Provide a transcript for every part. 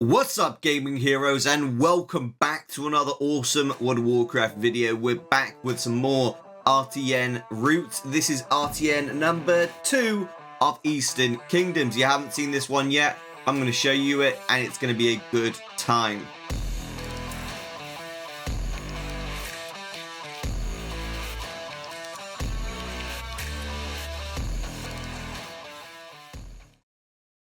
What's up, gaming heroes, and welcome back to another awesome World of Warcraft video. We're back with some more RTN roots. This is RTN number 2 of Eastern Kingdoms. You haven't seen this one yet, I'm going to show you it, and it's going to be a good time.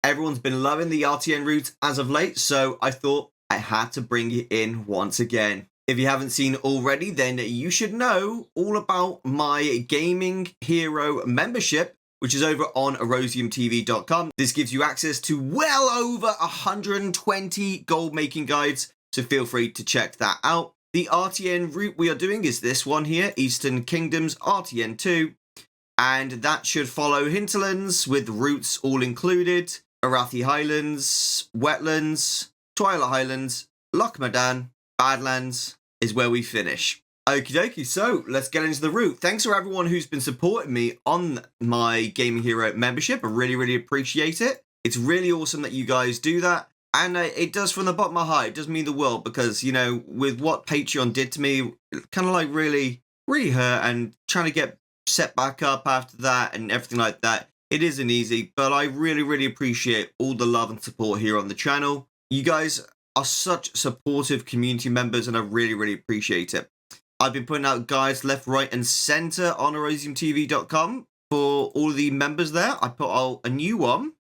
Everyone's been loving the RTN route as of late, so I thought I had to bring it in once again. If you haven't seen already, then you should know all about my gaming hero membership, which is over on erosiumtv.com. This gives you access to well over 120 gold making guides, so feel free to check that out. The RTN route we are doing is this one here, Eastern Kingdoms RTN 2, and that should follow hinterlands with routes all included. Arathi Highlands, Wetlands, Twilight Highlands, Loch Madan, Badlands is where we finish. Okie dokie, so let's get into the route. Thanks for everyone who's been supporting me on my Gaming Hero membership. I really appreciate it. It's really awesome that you guys do that. And it does, from the bottom of my heart, it does mean the world because, you know, with what Patreon did to me, it kind of like really hurt, and trying to get set back up after that and everything like that. It isn't easy, but I really appreciate all the love and support here on the channel. You guys are such supportive community members, and I really appreciate it. I've been putting out guides left, right, and center on erosiumtv.com for all of the members there. I put out a new one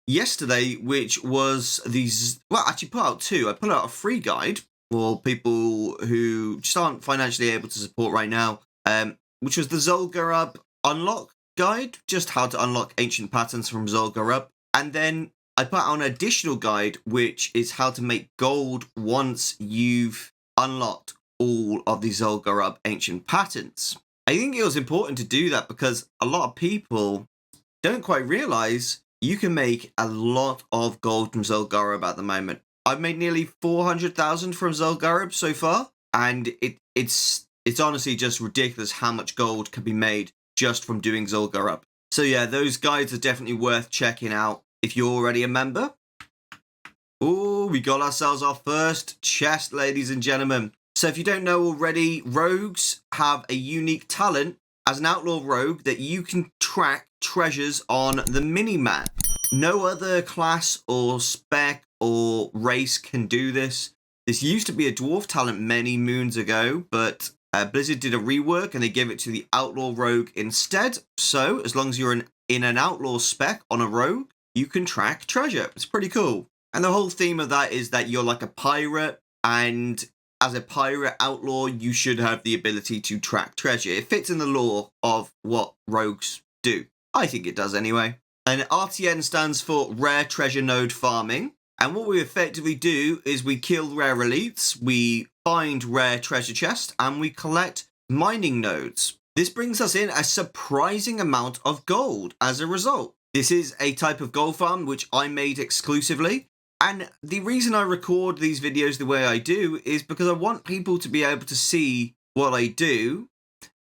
yesterday, which was these. Well, actually, put out two. I put out a free guide for people who just aren't financially able to support right now, which was the Zul'Gurub Unlock guide, just how to unlock ancient patterns from Zul'Gurub. And then I put out an additional guide, which is how to make gold once you've unlocked all of the Zul'Gurub ancient patterns. I think it was important to do that because a lot of people don't quite realize you can make a lot of gold from Zul'Gurub at the moment. I've made nearly 400,000 from Zul'Gurub so far, and it's honestly just ridiculous how much gold can be made just from doing Zul'Gurub. So yeah, those guides are definitely worth checking out if you're already a member. Oh, we got ourselves our first chest, ladies and gentlemen. So if you don't know already, rogues have a unique talent as an outlaw rogue that you can track treasures on the mini-map. No other class or spec or race can do this. This used to be a dwarf talent many moons ago, but Blizzard did a rework and they gave it to the outlaw rogue instead. So as long as you're in an outlaw spec on a rogue, you can track treasure. It's pretty cool. And the whole theme of that is that you're like a pirate, and as a pirate outlaw, you should have the ability to track treasure. It fits in the lore of what rogues do. I think it does anyway. And RTN stands for Rare Treasure Node Farming. And what we effectively do is we kill rare elites, we find rare treasure chests, and we collect mining nodes. This brings us in a surprising amount of gold as a result. This is a type of gold farm which I made exclusively. And the reason I record these videos the way I do is because I want people to be able to see what I do.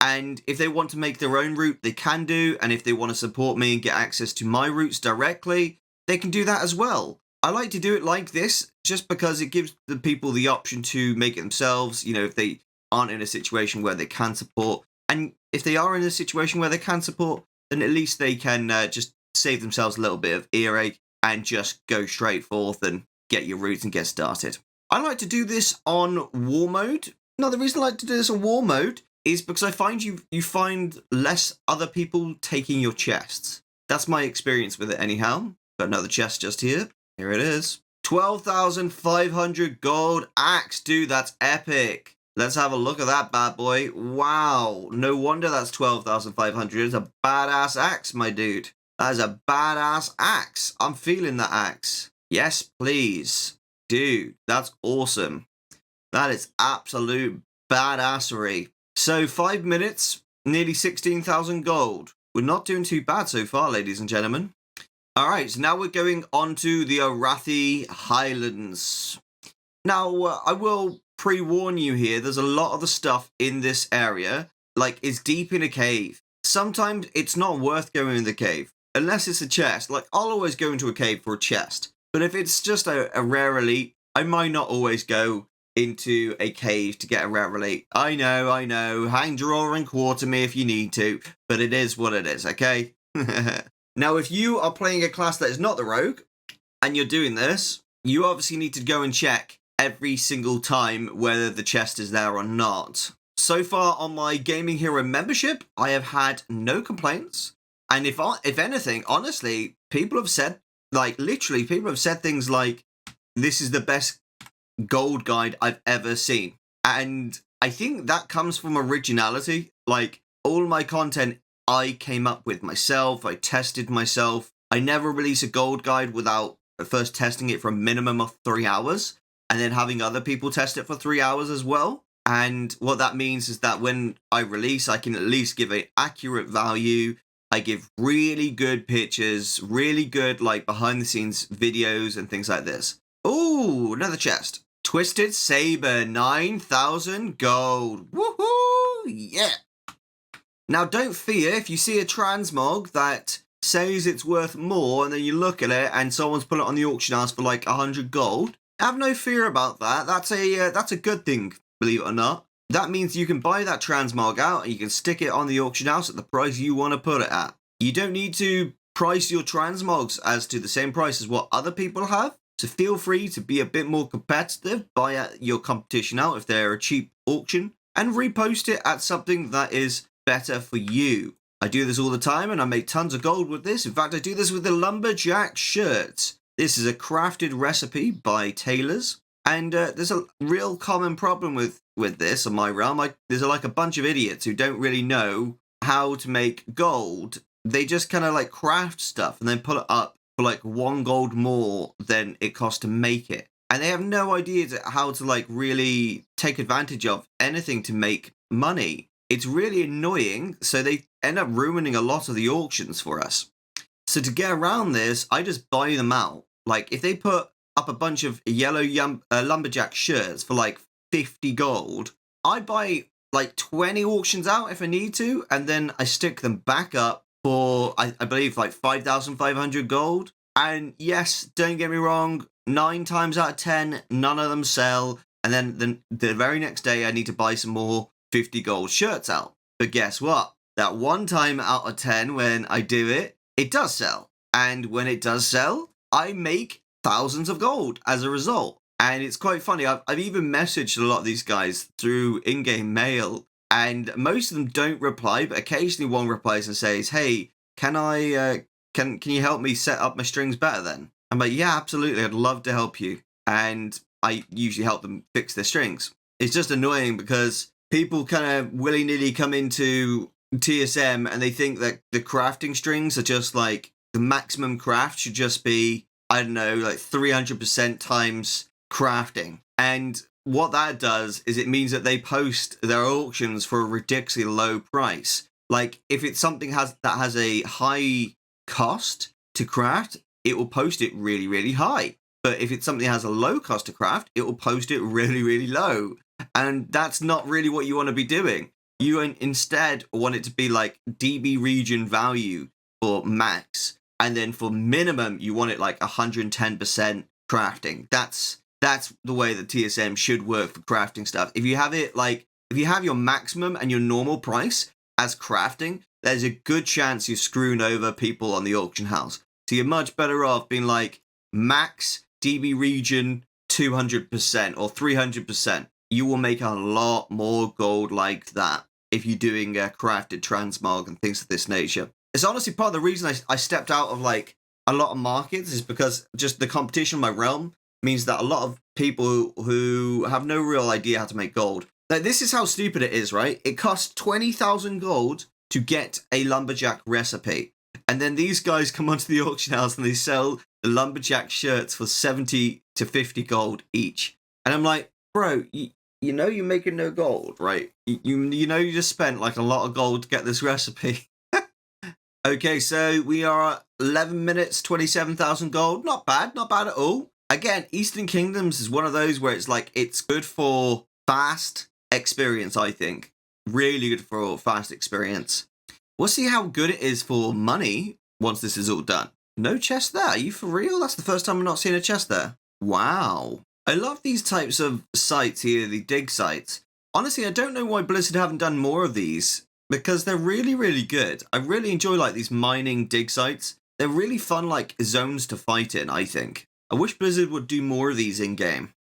And if they want to make their own route, they can do. And if they want to support me and get access to my routes directly, they can do that as well. I like to do it like this just because it gives the people the option to make it themselves, you know, if they aren't in a situation where they can support. And if they are in a situation where they can support, then at least they can just save themselves a little bit of earache and just go straight forth and get your routes and get started. I like to do this on war mode. Now, the reason I like to do this on war mode is because I find you find less other people taking your chests. That's my experience with it anyhow. Got another chest just here. Here it is. 12,500 gold axe. Dude, that's epic. Let's have a look at that bad boy. Wow. No wonder that's 12,500. It's a badass axe, my dude. That is a badass axe. I'm feeling that axe. Yes, please. Dude, that's awesome. That is absolute badassery. So 5 minutes, nearly 16,000 gold. We're not doing too bad so far, ladies and gentlemen. Alright, so now we're going on to the Arathi Highlands. Now, I will pre-warn you here, there's a lot of the stuff in this area, like, is deep in a cave. Sometimes it's not worth going in the cave, unless it's a chest. Like, I'll always go into a cave for a chest. But if it's just a rare elite, I might not always go into a cave to get a rare elite. I know. Hang, draw, and quarter me if you need to, but it is what it is, okay? Now, if you are playing a class that is not the rogue, and you're doing this, you obviously need to go and check every single time whether the chest is there or not. So far on my Gaming Hero membership, I have had no complaints. And if anything, honestly, people have said, like, literally, people have said things like, this is the best gold guide I've ever seen. And I think that comes from originality. Like, all my content I came up with myself, I tested myself. I never release a gold guide without first testing it for a minimum of 3 hours, and then having other people test it for 3 hours as well. And what that means is that when I release, I can at least give an accurate value. I give really good pictures, really good, like, behind the scenes videos and things like this. Ooh, another chest. Twisted Saber, 9,000 gold. Woohoo! Yeah. Now, don't fear if you see a transmog that says it's worth more, and then you look at it and someone's put it on the auction house for like 100 gold. Have no fear about that. That's a good thing, believe it or not. That means you can buy that transmog out and you can stick it on the auction house at the price you want to put it at. You don't need to price your transmogs as to the same price as what other people have. So feel free to be a bit more competitive, buy your competition out if they're a cheap auction, and repost it at something that is better for you. I do this all the time and I make tons of gold with this. In fact, I do this with the lumberjack shirts. This is a crafted recipe by tailors. And there's a real common problem with this in my realm. There's like a bunch of idiots who don't really know how to make gold. They just kind of like craft stuff and then put it up for like 1 gold more than it costs to make it. And they have no idea how to like really take advantage of anything to make money. It's really annoying, so they end up ruining a lot of the auctions for us. So to get around this, I just buy them out. Like, if they put up a bunch of yellow lumberjack shirts for like 50 gold, I buy like 20 auctions out if I need to, and then I stick them back up for, I believe, like 5,500 gold. And yes, don't get me wrong, 9 times out of 10, none of them sell. And then the very next day, I need to buy some more 50 gold shirts out. But guess what? That 1 time out of 10 when I do it, it does sell. And when it does sell, I make thousands of gold as a result. And it's quite funny. I've even messaged a lot of these guys through in-game mail, and most of them don't reply, but occasionally one replies and says, hey, can you help me set up my strings better then? I'm like, yeah, absolutely. I'd love to help you. And I usually help them fix their strings. It's just annoying because people kind of willy-nilly come into TSM and they think that the crafting strings are just like, the maximum craft should just be, I don't know, like 300% times crafting. And what that does is it means that they post their auctions for a ridiculously low price. Like, if it's something that has a high cost to craft, it will post it really, really high. But if it's something that has a low cost to craft, it will post it really, really low. And that's not really what you want to be doing. You instead want it to be like DB region value for max. And then for minimum, you want it like 110% crafting. That's the way that TSM should work for crafting stuff. If you have it like, if you have your maximum and your normal price as crafting, there's a good chance you're screwing over people on the auction house. So you're much better off being like max DB region 200% or 300%. You will make a lot more gold like that if you're doing a crafted transmog and things of this nature. It's honestly part of the reason I stepped out of like a lot of markets is because just the competition in my realm means that a lot of people who have no real idea how to make gold. Like, this is how stupid it is, right? It costs 20,000 gold to get a lumberjack recipe. And then these guys come onto the auction house and they sell the lumberjack shirts for 70 to 50 gold each. And I'm like, bro, you know you're making no gold, right? You know you just spent like a lot of gold to get this recipe. Okay, so we are at 11 minutes, 27,000 gold. Not bad at all. Again, Eastern Kingdoms is one of those where it's like, it's good for fast experience, I think. Really good for fast experience. We'll see how good it is for money once this is all done. No chest there. Are you for real? That's the first time I'm not seeing a chest there. Wow. I love these types of sites here, the dig sites. Honestly, I don't know why Blizzard haven't done more of these, because they're really, really good. I really enjoy like these mining dig sites. They're really fun like zones to fight in, I think. I wish Blizzard would do more of these in-game.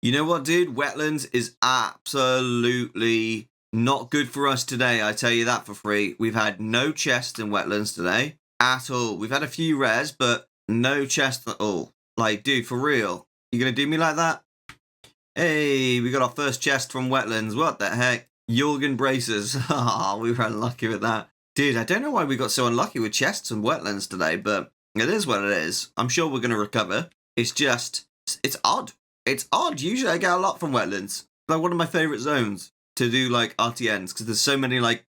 You know what, dude? Wetlands is absolutely not good for us today, I tell you that for free. We've had no chests in wetlands today at all. We've had a few rares, but no chests at all. Like, dude, for real. You gonna do me like that? Hey, we got our first chest from wetlands. What the heck? Jorgen braces. Ah, we were unlucky with that. Dude, I don't know why we got so unlucky with chests and wetlands today, but it is what it is. I'm sure we're gonna recover. It's just, it's odd. It's odd. Usually I get a lot from wetlands. Like one of my favorite zones to do like RTNs because there's so many like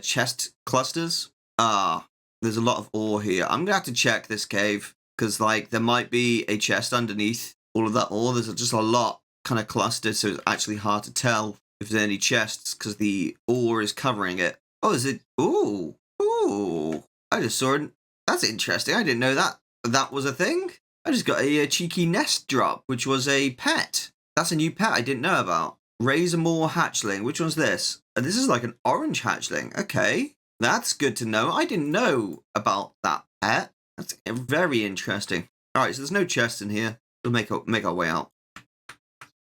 chest clusters. There's a lot of ore here. I'm gonna have to check this cave because like there might be a chest underneath all of that ore. There's just a lot kind of clustered, so it's actually hard to tell if there's any chests because the ore is covering it. Oh, is it? Ooh, ooh! I just saw it. That's interesting. I didn't know that was a thing. I just got a cheeky nest drop, which was a pet. That's a new pet I didn't know about. Razormore hatchling. Which one's this? This is like an orange hatchling. Okay, that's good to know. I didn't know about that pet. That's very interesting. All right, so there's no chest in here. We'll make our way out.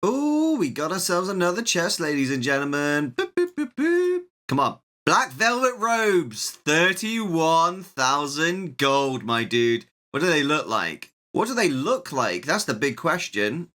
Oh, we got ourselves another chest, ladies and gentlemen. Boop, boop, boop, boop. Come on. Black velvet robes. 31,000 gold, my dude. What do they look like? What do they look like? That's the big question.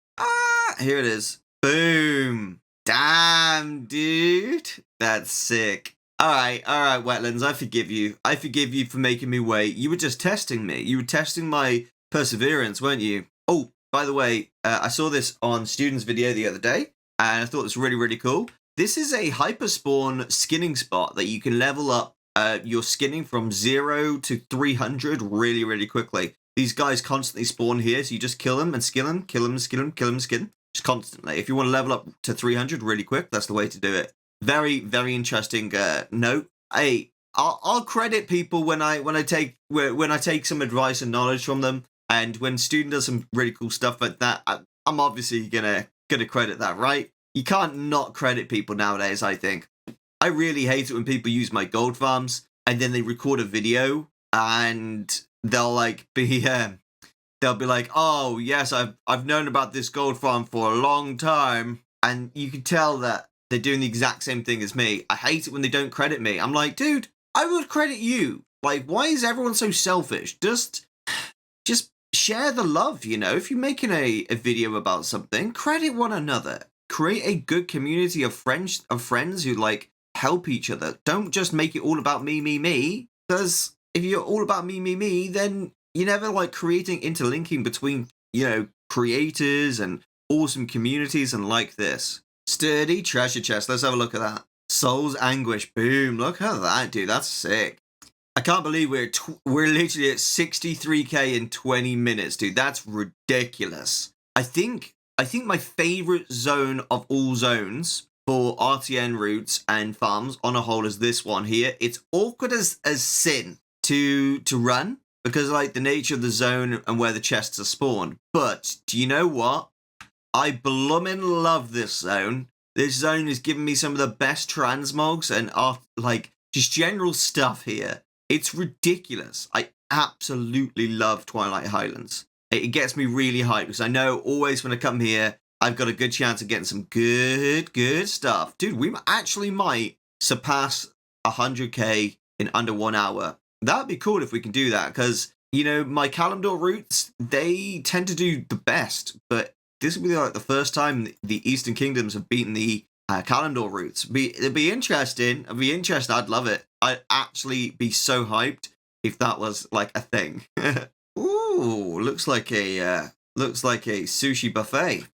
Here it is. Boom. Damn, dude. That's sick. All right, Wetlands. I forgive you. I forgive you for making me wait. You were just testing me. You were testing my perseverance, weren't you? Oh, by the way, I saw this on Student's video the other day, and I thought it was really, really cool. This is a hyperspawn skinning spot that you can level up your skinning from 0 to 300 really, really quickly. These guys constantly spawn here, so you just kill them and skill them, kill them, skill them, kill them, skin. Just constantly. If you want to level up to 300 really quick, that's the way to do it. Very, very interesting note. Hey, I'll credit people when I take some advice and knowledge from them, and when Student does some really cool stuff like that, I'm obviously gonna credit that, right? You can't not credit people nowadays. I think I really hate it when people use my gold farms and then they record a video and they'll like be they'll be like, oh yes, I've known about this gold farm for a long time, and you can tell that they're doing the exact same thing as me. I hate it when they don't credit me. I'm like, dude, I would credit you. Like, why is everyone so selfish? Just share the love, you know? If you're making a video about something, credit one another. Create a good community of friends who like help each other. Don't just make it all about me. Because if you're all about me, then you're never like creating interlinking between, you know, creators and awesome communities and like this. Sturdy treasure chest. Let's have a look at that. Soul's Anguish. Boom. Look at that, dude. That's sick. I can't believe we're literally at 63k in 20 minutes, dude. That's ridiculous. I think my favorite zone of all zones for RTN routes and farms on a whole is this one here. It's awkward as sin to run because like the nature of the zone and where the chests are spawned. But do you know what? I bloomin' love this zone. This zone is giving me some of the best transmogs and like just general stuff here. It's ridiculous. I absolutely love Twilight Highlands. It gets me really hyped because I know always when I come here, I've got a good chance of getting some good stuff. Dude, we actually might surpass 100k in under 1 hour. That'd be cool if we can do that because, you know, my Kalimdor routes, they tend to do the best, but this will be like the first time the Eastern Kingdoms have beaten the Kalimdor routes. It'd be interesting. I'd love it. I'd actually be so hyped if that was like a thing. Ooh, looks like a sushi buffet.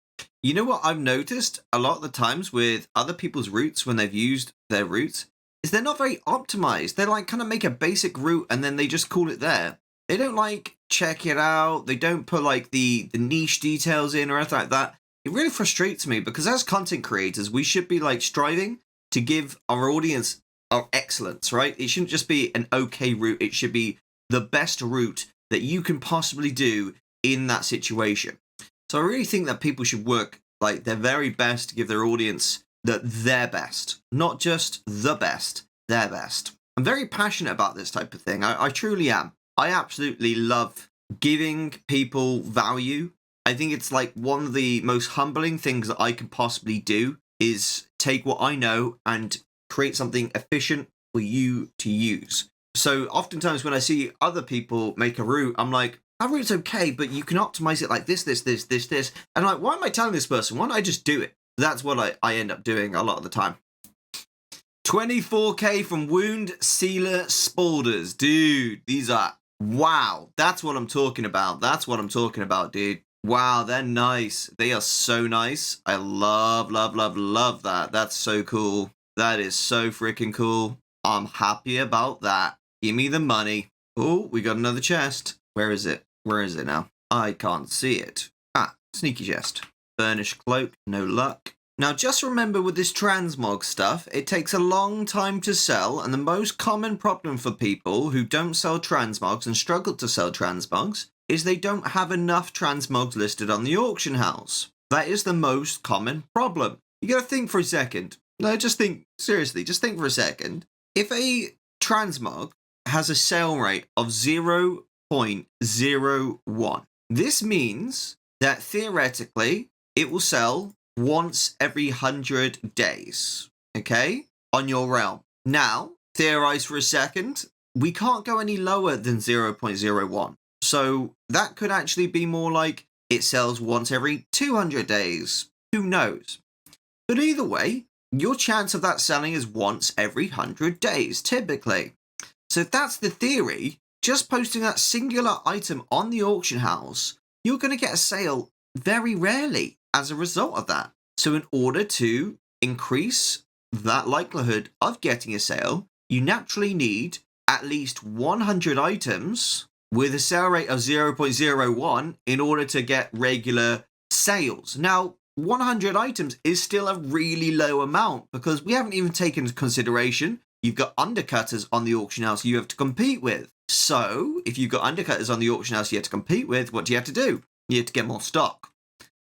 You know what I've noticed a lot of the times with other people's routes when they've used their routes is they're not very optimized. They like kind of make a basic route and then they just call it there. They don't like check it out. They don't put like the niche details in or anything like that. It really frustrates me because as content creators, we should be like striving to give our audience our excellence, right? It shouldn't just be an okay route. It should be the best route that you can possibly do in that situation. So I really think that people should work like their very best to give their audience their best, not just the best, their best. I'm very passionate about this type of thing. I truly am. I absolutely love giving people value. I think it's like one of the most humbling things that I can possibly do is take what I know and create something efficient for you to use. So oftentimes when I see other people make a route, I'm like, that route's okay, but you can optimize it like this. And I'm like, why am I telling this person? Why don't I just do it? That's what I end up doing a lot of the time. 24k from Wound Sealer Spalders. Dude, these are, wow. That's what I'm talking about. That's what I'm talking about, dude. Wow, they're nice. They are so nice. I love that. That's so cool. That is so freaking cool. I'm happy about that. Give me the money. Oh, we got another chest. Where is it? Where is it now? I can't see it. Ah, sneaky chest. Burnished cloak. No luck. Now, just remember with this transmog stuff, it takes a long time to sell, and the most common problem for people who don't sell transmogs and struggle to sell transmogs is they don't have enough transmogs listed on the auction house. That is the most common problem. You gotta think for a second. No, just think, seriously, just think for a second. If a transmog has a sale rate of 0.01, this means that theoretically it will sell once every 100 days, okay, on your realm. Now, theorize for a second, we can't go any lower than 0.01. So that could actually be more like it sells once every 200 days. Who knows? But either way, your chance of that selling is once every 100 days, typically. So if that's the theory, just posting that singular item on the auction house, you're going to get a sale very rarely as a result of that. So in order to increase that likelihood of getting a sale, you naturally need at least 100 items with a sale rate of 0.01 in order to get regular sales. Now, 100 items is still a really low amount because we haven't even taken into consideration you've got undercutters on the auction house you have to compete with. So if you've got undercutters on the auction house you have to compete with, what do you have to do? You have to get more stock.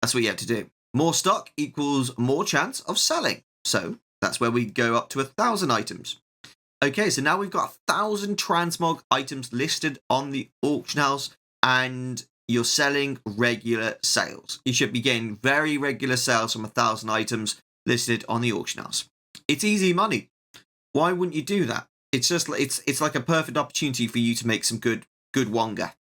That's what you have to do. More stock equals more chance of selling. So that's where we go up to 1,000 items. Okay, so now we've got 1,000 transmog items listed on the auction house and you're selling regular sales. You should be getting very regular sales from 1,000 items listed on the auction house. It's easy money. Why wouldn't you do that? It's just it's like a perfect opportunity for you to make some good wonga.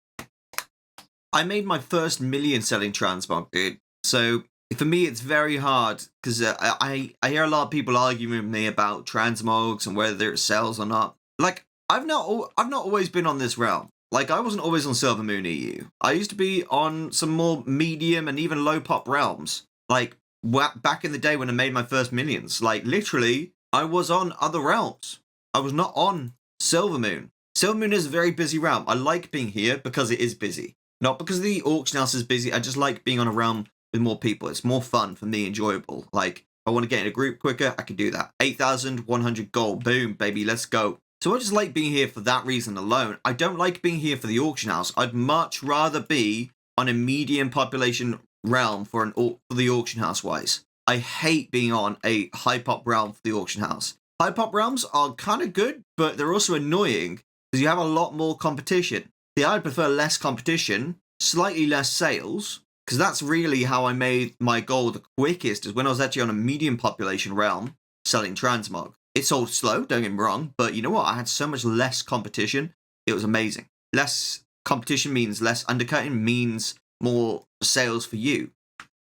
I made my first million selling transmog, dude. So for me, it's very hard because I hear a lot of people arguing with me about transmogs and whether it sells or not. Like I've not always been on this realm. Like I wasn't always on Silver Moon EU. I used to be on some more medium and even low pop realms. Like back in the day when I made my first millions. Like literally, I was on other realms. I was not on Silver Moon. Silver Moon is a very busy realm. I like being here because it is busy. Not because the auction house is busy. I just like being on a realm with more people. It's more fun for me, enjoyable. Like, I want to get in a group quicker, I can do that. 8,100 gold. Boom, baby, let's go. So I just like being here for that reason alone. I don't like being here for the auction house. I'd much rather be on a medium population realm for the auction house wise. I hate being on a high pop realm for the auction house. High pop realms are kind of good, but they're also annoying because you have a lot more competition. See, I'd prefer less competition, slightly less sales, because that's really how I made my goal the quickest, is when I was actually on a medium population realm selling transmog. It sold slow, don't get me wrong, but you know what? I had so much less competition. It was amazing. Less competition means less undercutting, means more sales for you.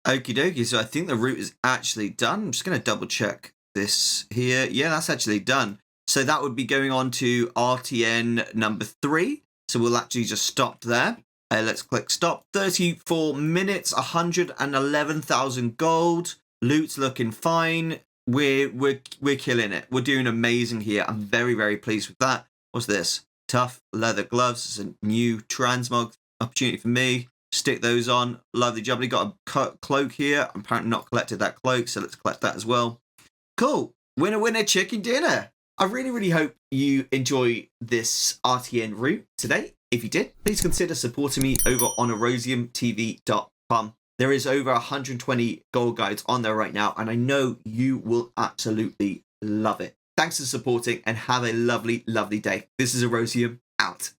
Okie dokie, so I think the route is actually done. I'm just going to double check this here. Yeah, that's actually done. So that would be going on to RTN number 3. So we'll actually just stop there. Let's click stop. 34 minutes, 111,000 gold. Loot's looking fine. We're killing it. We're doing amazing here. I'm very, very pleased with that. What's this? Tough leather gloves. It's a new transmog opportunity for me. Stick those on. Lovely jubbly. Got a cloak here. I'm apparently not collected that cloak, so let's collect that as well. Cool. Winner, winner, chicken dinner. I really, really hope you enjoy this RTN route today. If you did, please consider supporting me over on erosiumtv.com. There is over 120 gold guides on there right now, and I know you will absolutely love it. Thanks for supporting, and have a lovely, lovely day. This is Erosium, out.